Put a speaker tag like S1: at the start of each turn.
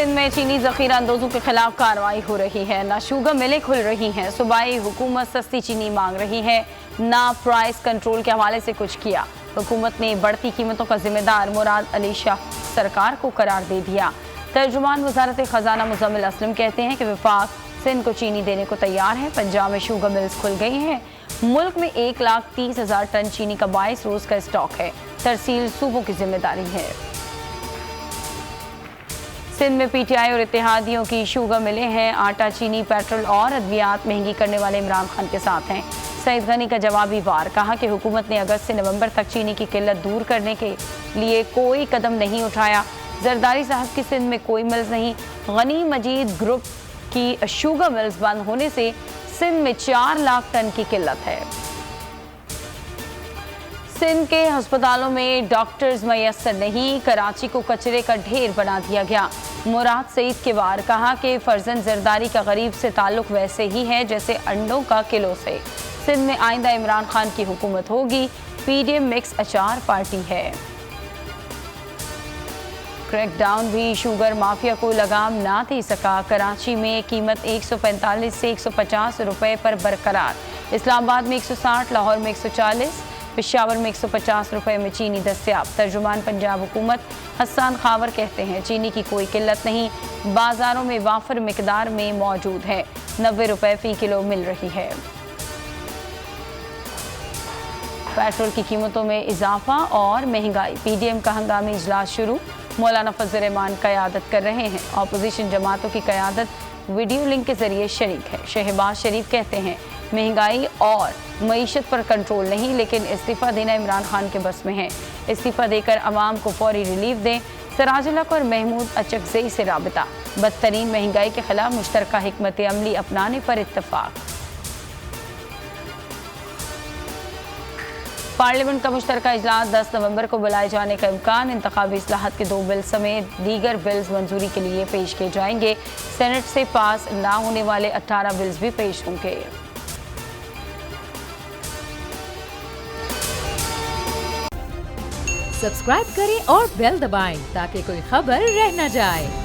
S1: सिंध में चीनी ज़ख़ीरा अंदोज़ों के खिलाफ कार्रवाई हो रही है। ना शुगर मिलें खुल रही हैं। सूबाई हुकूमत सस्ती चीनी मांग रही है, ना प्राइस कंट्रोल के हवाले से कुछ किया। हुकूमत ने बढ़ती कीमतों का जिम्मेदार मुराद अली शाह सरकार को करार दे दिया। तर्जुमान वज़ारत ख़जाना मुज़म्मिल असलम कहते हैं कि वफाक सिंध को चीनी देने को तैयार है। पंजाब में शुगर मिल्स खुल गई हैं। मुल्क में 1,30,000 टन चीनी का 22 रोज़ का स्टॉक है। तरसील सूबों की जिम्मेदारी है। सिंध में पीटीआई और इत्तेहादियों की शुगर मिलें हैं। आटा, चीनी, पेट्रोल और अद्वियात महंगी करने वाले इमरान खान के साथ हैं। सईद गनी का जवाबी वार, कहा कि हुकूमत ने अगस्त से नवंबर तक चीनी की किल्लत दूर करने के लिए कोई कदम नहीं उठाया। जरदारी साहब की सिंध में कोई मिल्स नहीं। गनी मजीद ग्रुप की शुगर मिल्स बंद होने से सिंध में 4 लाख टन की किल्लत है। सिंध के अस्पतालों में डॉक्टर्स मैसर नहीं। कराची को कचरे का ढेर बना दिया गया। मुराद सईद के वार, कहा कि फर्जन जरदारी का गरीब से ताल्लुक वैसे ही है जैसे अंडों का किलो से। सिंध में आइंदा इमरान खान की हुकूमत होगी। पीडीएम मिक्स अचार पार्टी है। क्रैकडाउन भी शुगर माफिया को लगाम ना दे सका। कराची में कीमत 145 से 150 रुपए पर बरकरार। इस्लामाबाद में 160, लाहौर में 140, पेशावर में 150 रुपए में चीनी दस्तयाब। तर्जुमान पंजाब हुकूमत हसन खावर कहते हैं चीनी की कोई किल्लत नहीं, बाजारों में वाफर मिकदार में मौजूद है। 90 रुपए फी किलो मिल रही है। पेट्रोल की कीमतों में इजाफा और महंगाई। पीडीएम का हंगामी इजलास शुरू। मौलाना फजल रहमान क़यादत कर रहे हैं। अपोजिशन जमातों की क़यादत वीडियो लिंक के जरिए शरीक है। शहबाज शरीफ कहते हैं महंगाई और मईशत पर कंट्रोल नहीं, लेकिन इस्तीफ़ा देना इमरान खान के बस में है। इस्तीफ़ा देकर अवाम को फौरी रिलीफ दें। सराजुल हक और महमूद अचकज़ई से राबिता। बदतरीन महंगाई के खिलाफ मुश्तरका हिकमत अमली अपनाने पर इत्तफाक। पार्लियामेंट का मुश्तरका इजलास 10 नवंबर को बुलाए जाने का इम्कान। इंतखाबी इस्लाहत के 2 बिल समेत दीगर बिल्स मंजूरी के लिए पेश किए जाएंगे। सेनेट से पास ना होने वाले 18 बिल्स भी पेश होंगे।
S2: सब्सक्राइब करें और बेल दबाएं ताकि कोई खबर रह न जाए।